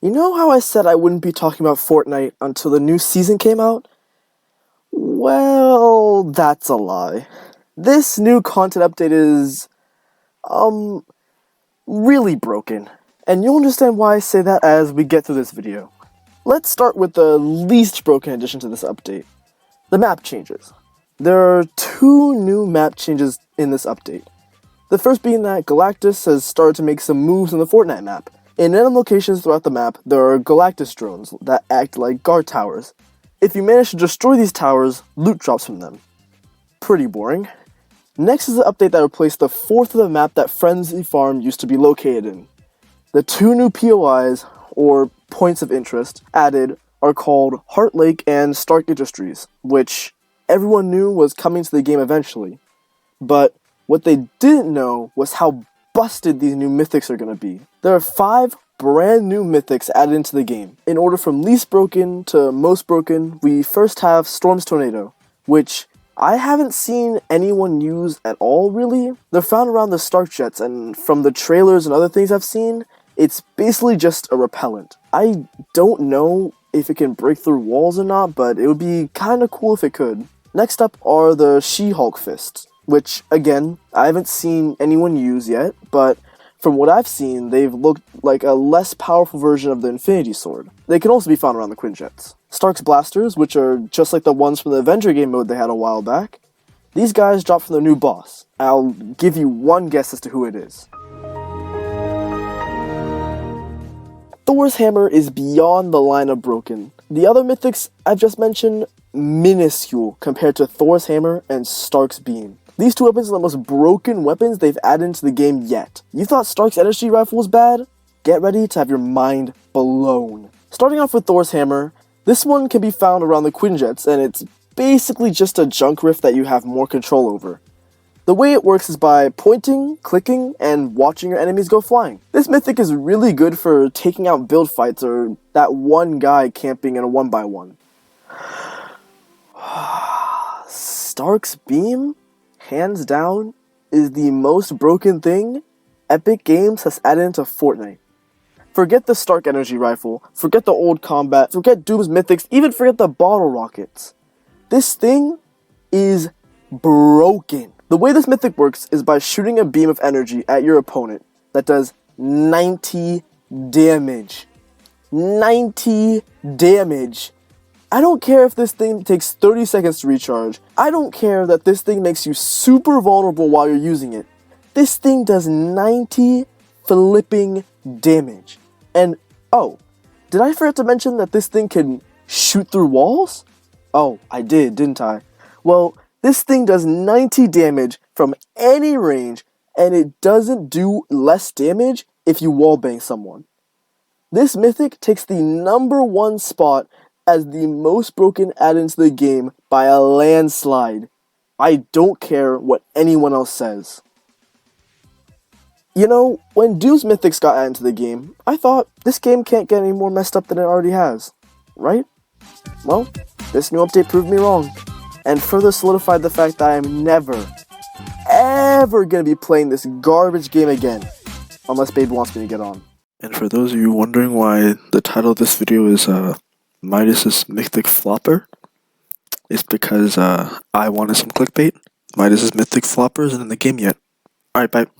You know how I said I wouldn't be talking about Fortnite until the new season came out? Well, that's a lie. This new content update is, really broken. And you'll understand why I say that as we get through this video. Let's start with the least broken addition to this update. The map changes. There are two new map changes in this update. The first being that Galactus has started to make some moves in the Fortnite map. In random locations throughout the map, there are Galactus drones that act like guard towers. If you manage to destroy these towers, loot drops from them. Pretty boring. Next is the update that replaced the fourth of the map that Frenzy Farm used to be located in. The two new POIs, or points of interest, added are called Heart Lake and Stark Industries, which everyone knew was coming to the game eventually. But what they didn't know was how busted these new mythics are going to be. There are 5 brand new mythics added into the game. In order from least broken to most broken, we first have Storm's Tornado, which I haven't seen anyone use at all really. They're found around the Stark Jets, and from the trailers and other things I've seen, it's basically just a repellent. I don't know if it can break through walls or not, but it would be kinda cool if it could. Next up are the She-Hulk Fists, which, again, I haven't seen anyone use yet, but from what I've seen, they've looked like a less powerful version of the Infinity Sword. They can also be found around the Quinjets. Stark's Blasters, which are just like the ones from the Avenger game mode they had a while back. These guys drop from the new boss. I'll give you one guess as to who it is. Thor's Hammer is beyond the line of broken. The other mythics I've just mentioned, minuscule compared to Thor's Hammer and Stark's Beam. These two weapons are the most broken weapons they've added into the game yet. You thought Stark's energy rifle was bad? Get ready to have your mind blown. Starting off with Thor's Hammer, this one can be found around the Quinjets, and it's basically just a junk rift that you have more control over. The way it works is by pointing, clicking, and watching your enemies go flying. This mythic is really good for taking out build fights or that one guy camping in a 1x1. Stark's Beam, hands down, is the most broken thing Epic Games has added into Fortnite. Forget the Stark energy rifle, forget the old combat, forget Doom's mythics, even forget the bottle rockets. This thing is broken. The way this mythic works is by shooting a beam of energy at your opponent that does 90 damage. 90 damage. I don't care if this thing takes 30 seconds to recharge. I don't care that this thing makes you super vulnerable while you're using it. This thing does 90 flipping damage. And, oh, did I forget to mention that this thing can shoot through walls? Oh, I did, didn't I? Well, this thing does 90 damage from any range, and it doesn't do less damage if you wallbang someone. This mythic takes the #1 spot as the most broken add into the game by a landslide. I don't care what anyone else says. You know, when Doom's Mythics got added into the game, I thought this game can't get any more messed up than it already has, right? Well, this new update proved me wrong, and further solidified the fact that I am never, ever gonna be playing this garbage game again, unless Babe wants me to get on. And for those of you wondering why the title of this video is Midas' Mythic Flopper, it's because I wanted some clickbait. Midas' Mythic Flopper isn't in the game yet. Alright, bye.